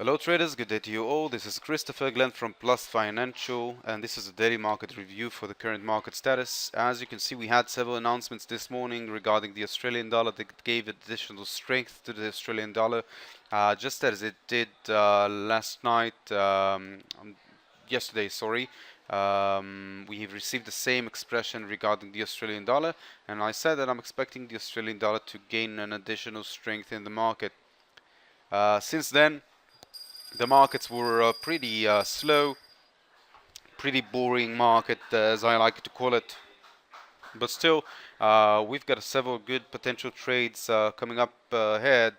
Hello traders, good day to you all. This is Christopher Glen from Plus Financial, and this is a daily market review for the current market status. As you can see, we had several announcements this morning regarding the Australian dollar that gave additional strength to the Australian dollar, just as it did last night, yesterday, sorry. We have received the same expression regarding the Australian dollar, and I said that I'm expecting the Australian dollar to gain an additional strength in the market. Since then, the markets were pretty slow, pretty boring market, as I like to call it. But still, we've got several good potential trades coming up ahead.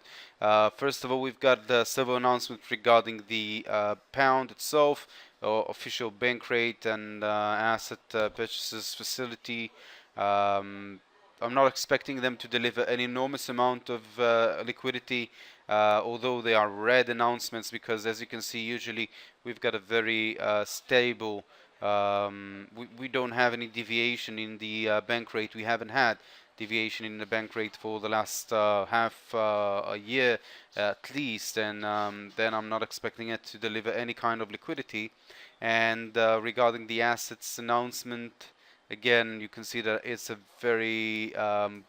First of all, we've got several announcements regarding the pound itself, official bank rate and asset purchases facility. I'm not expecting them to deliver an enormous amount of liquidity, although they are red announcements, because as you can see, usually we've got a very stable, we don't have any deviation in the bank rate. We haven't had deviation in the bank rate for the last half a year at least, and then I'm not expecting it to deliver any kind of liquidity. And regarding the assets announcement, again, you can see that it's a very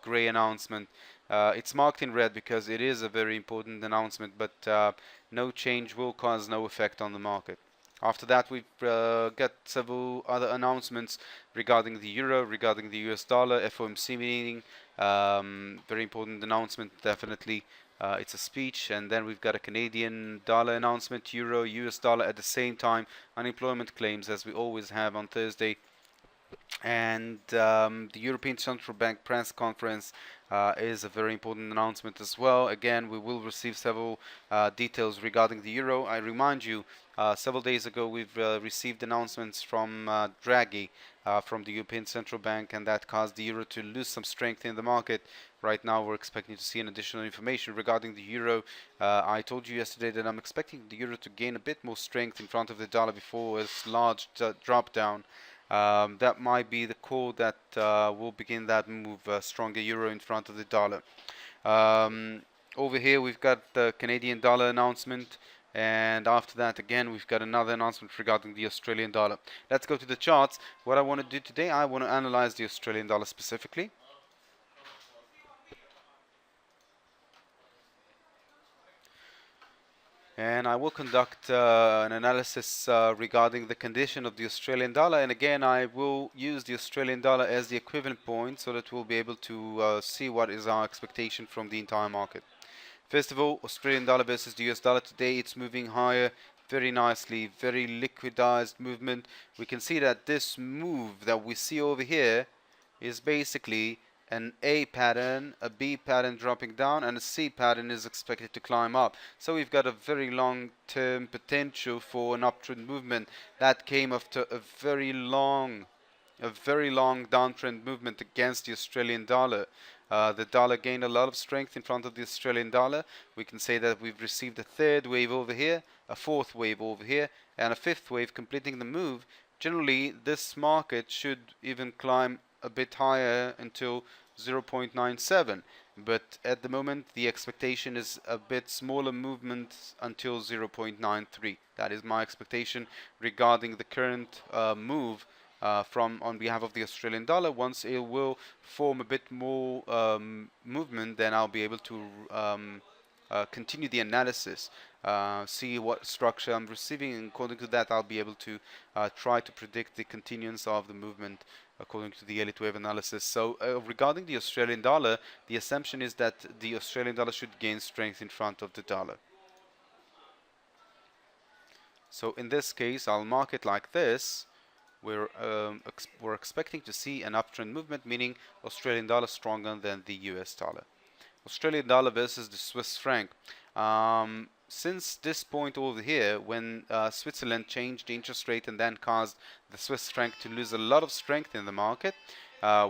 gray announcement. It's marked in red because it is a very important announcement, but no change will cause no effect on the market. After that, we've got several other announcements regarding the euro, regarding the US dollar, FOMC meeting. Very important announcement, definitely. It's a speech. And then we've got a Canadian dollar announcement, euro, US dollar at the same time, unemployment claims, as we always have on Thursday. And the European Central Bank press conference is a very important announcement as well. Again, we will receive several details regarding the euro. I remind you, several days ago we've received announcements from Draghi from the European Central Bank, and that caused the euro to lose some strength in the market. Right now we're expecting to see an additional information regarding the euro. I told you yesterday that I'm expecting the euro to gain a bit more strength in front of the dollar before a large drop down. That might be the call that will begin that move, stronger euro in front of the dollar. Over here we've got the Canadian dollar announcement, and after that again we've got another announcement regarding the Australian dollar. Let's go to the charts. What I want to do today, I want to analyze the Australian dollar specifically. And I will conduct an analysis regarding the condition of the Australian dollar, and again I will use the Australian dollar as the equivalent point so that we'll be able to see what is our expectation from the entire market. First of all, Australian dollar versus the US dollar. Today it's moving higher very nicely, very liquidized movement. We can see that this move that we see over here is basically an A pattern, a B pattern dropping down, and a C pattern is expected to climb up. So we've got a very long-term potential for an uptrend movement that came after a very long downtrend movement against the Australian dollar. The dollar gained a lot of strength in front of the Australian dollar. We can say that we've received a third wave over here, a fourth wave over here, and a fifth wave completing the move. Generally, this market should even climb a bit higher until 0.97, but at the moment the expectation is a bit smaller movement until 0.93. That is my expectation regarding the current move from on behalf of the Australian dollar. Once it will form a bit more movement, then I'll be able to continue the analysis, see what structure I'm receiving, and according to that I'll be able to try to predict the continuance of the movement according to the elite wave analysis. So regarding the Australian dollar, the assumption is that the Australian dollar should gain strength in front of the dollar. So in this case I'll mark it like this. We're expecting to see an uptrend movement, meaning Australian dollar stronger than the US dollar. Australian dollar versus the Swiss franc. Since this point over here, when Switzerland changed the interest rate and then caused the Swiss franc to lose a lot of strength in the market,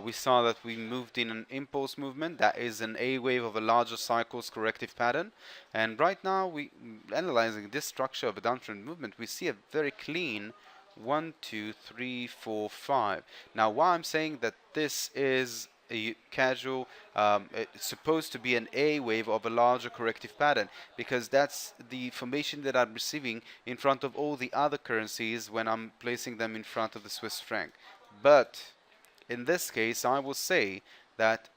we saw that we moved in an impulse movement, that is an A wave of a larger cycles corrective pattern. And right now, we analyzing this structure of a downtrend movement, we see a very clean 1, 2, 3, 4, 5. Now, why I'm saying that this is a casual, it's supposed to be an A wave of a larger corrective pattern, because that's the formation that I'm receiving in front of all the other currencies when I'm placing them in front of the Swiss franc. But in this case, I will say that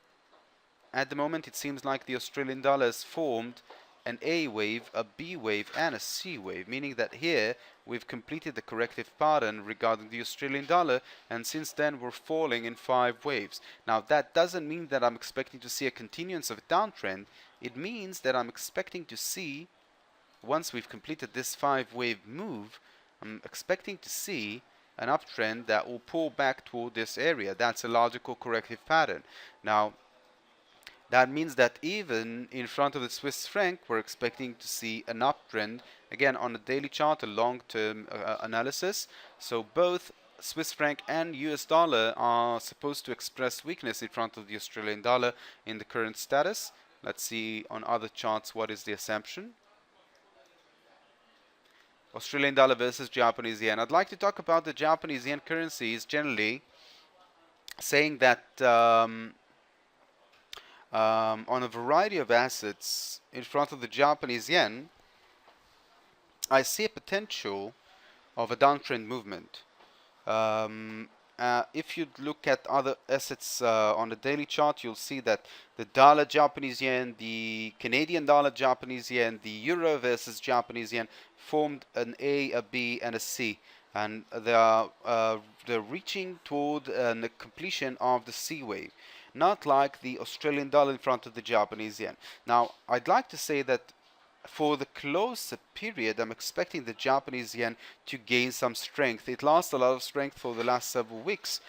at the moment it seems like the Australian dollar has formed an A wave, a B wave, and a C wave, meaning that here we've completed the corrective pattern regarding the Australian dollar, and since then we're falling in 5 waves. Now that doesn't mean that I'm expecting to see a continuance of a downtrend. It means that I'm expecting to see, once we've completed this 5 wave move, I'm expecting to see an uptrend that will pull back toward this area. That's a logical corrective pattern. Now that means that even in front of the Swiss franc, we're expecting to see an uptrend, again on a daily chart, a long-term analysis. So both Swiss franc and US dollar are supposed to express weakness in front of the Australian dollar in the current status. Let's see on other charts what is the assumption. Australian dollar versus Japanese yen. I'd like to talk about the Japanese yen currencies generally, saying that on a variety of assets in front of the Japanese yen, I see a potential of a downtrend movement. If you look at other assets on the daily chart, you'll see that the dollar Japanese yen, the Canadian dollar Japanese yen, the euro versus Japanese yen formed an A, a B, and a C. And they're reaching toward the completion of the C wave, not like the Australian dollar in front of the Japanese yen. Now, I'd like to say that for the closer period, I'm expecting the Japanese yen to gain some strength. It lost a lot of strength for the last several weeks,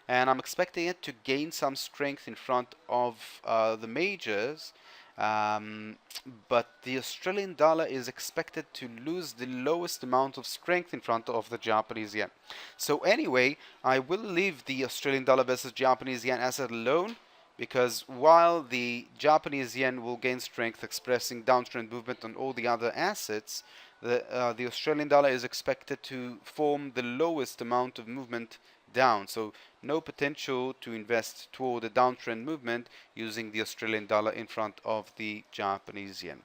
and I'm expecting it to gain some strength in front of the majors. But the Australian dollar is expected to lose the lowest amount of strength in front of the Japanese yen. So anyway, I will leave the Australian dollar versus Japanese yen asset alone, because while the Japanese yen will gain strength expressing downtrend movement on all the other assets, the Australian dollar is expected to form the lowest amount of movement down. So no potential to invest toward a downtrend movement using the Australian dollar in front of the Japanese yen.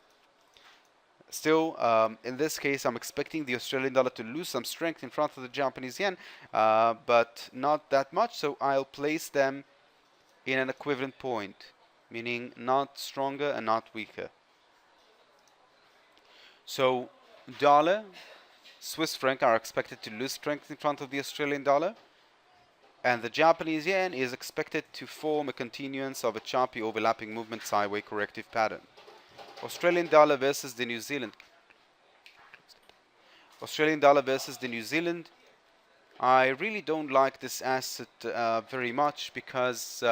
Still, in this case, I'm expecting the Australian dollar to lose some strength in front of the Japanese yen, but not that much, so I'll place them in an equivalent point, meaning not stronger and not weaker. So dollar, Swiss franc are expected to lose strength in front of the Australian dollar, and the Japanese yen is expected to form a continuance of a choppy overlapping movement sideways corrective pattern. Australian dollar versus the New Zealand. Australian dollar versus the New Zealand. I really don't like this asset very much, because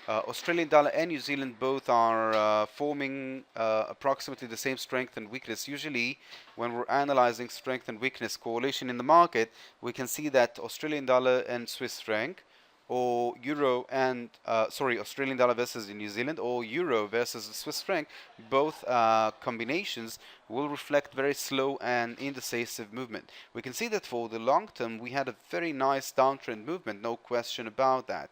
Australian dollar and New Zealand both are forming approximately the same strength and weakness. Usually when we're analyzing strength and weakness correlation in the market, we can see that Australian dollar and Swiss franc, or euro and Australian dollar versus New Zealand, or euro versus the Swiss franc, both combinations will reflect very slow and indecisive movement. We can see that for the long term we had a very nice downtrend movement, no question about that.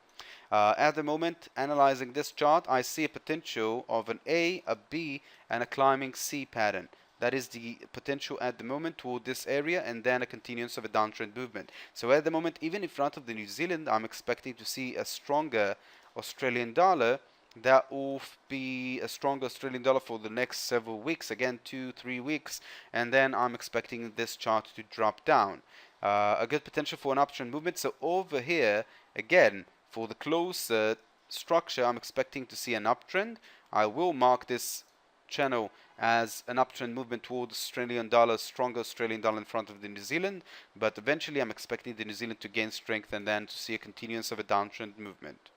At the moment, analyzing this chart, I see a potential of an A, a B, and a climbing C pattern. That is the potential at the moment toward this area, and then a continuance of a downtrend movement. So at the moment, even in front of the New Zealand, I'm expecting to see a stronger Australian dollar. That will be a stronger Australian dollar for the next several weeks, again 2-3 weeks, and then I'm expecting this chart to drop down. A good potential for an uptrend movement. So over here, again, for the closer structure, I'm expecting to see an uptrend. I will mark this channel as an uptrend movement towards Australian dollar, stronger Australian dollar in front of the New Zealand, but eventually I'm expecting the New Zealand to gain strength and then to see a continuance of a downtrend movement.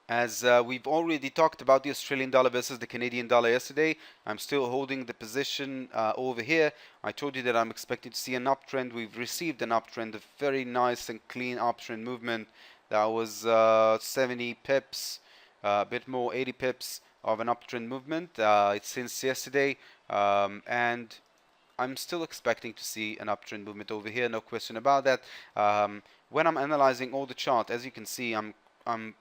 As we've already talked about the Australian dollar versus the Canadian dollar yesterday, I'm still holding the position over here. I told you that I'm expecting to see an uptrend. We've received an uptrend, a very nice and clean uptrend movement. That was 70 pips, a bit more, 80 pips of an uptrend movement. It's since yesterday, and I'm still expecting to see an uptrend movement over here, no question about that. When I'm analyzing all the chart, as you can see, I'm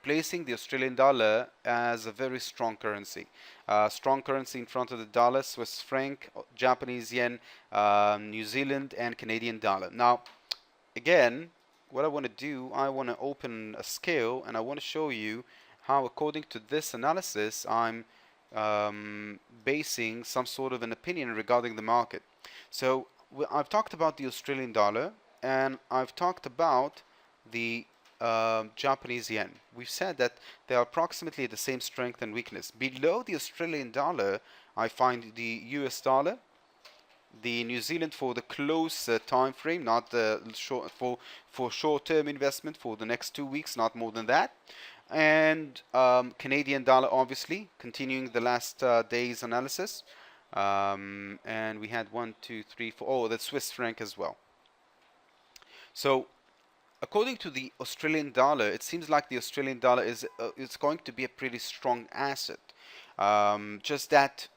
placing the Australian dollar as a very strong currency. Strong currency in front of the dollar, Swiss franc, Japanese yen, New Zealand, and Canadian dollar. Now, again, what I want to do, I want to open a scale and I want to show you how, according to this analysis, I'm basing some sort of an opinion regarding the market. So I've talked about the Australian dollar and I've talked about the Japanese yen. We've said that they are approximately the same strength and weakness. Below the Australian dollar, I find the US dollar, the New Zealand for the close time frame, not the short for short-term investment for the next 2 weeks, not more than that. And Canadian dollar, obviously, continuing the last day's analysis. And we had 1, 2, 3, 4. Oh, the Swiss franc as well. So, according to the Australian dollar, it seems like the Australian dollar is going to be a pretty strong asset. Just that,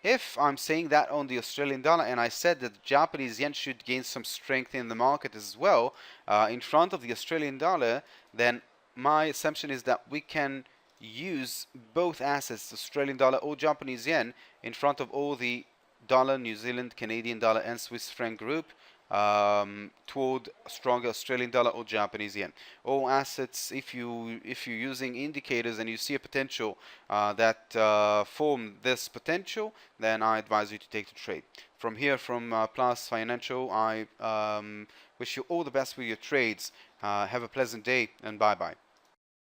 if I'm saying that on the Australian dollar, and I said that the Japanese yen should gain some strength in the market as well, in front of the Australian dollar, then my assumption is that we can use both assets, Australian dollar or Japanese yen, in front of all the dollar, New Zealand, Canadian dollar, and Swiss franc group, toward stronger Australian dollar or Japanese yen. All assets, if you're using indicators and you see a potential that form this potential, then I advise you to take the trade. From here, from Plus Financial, I wish you all the best with your trades. Have a pleasant day and bye bye.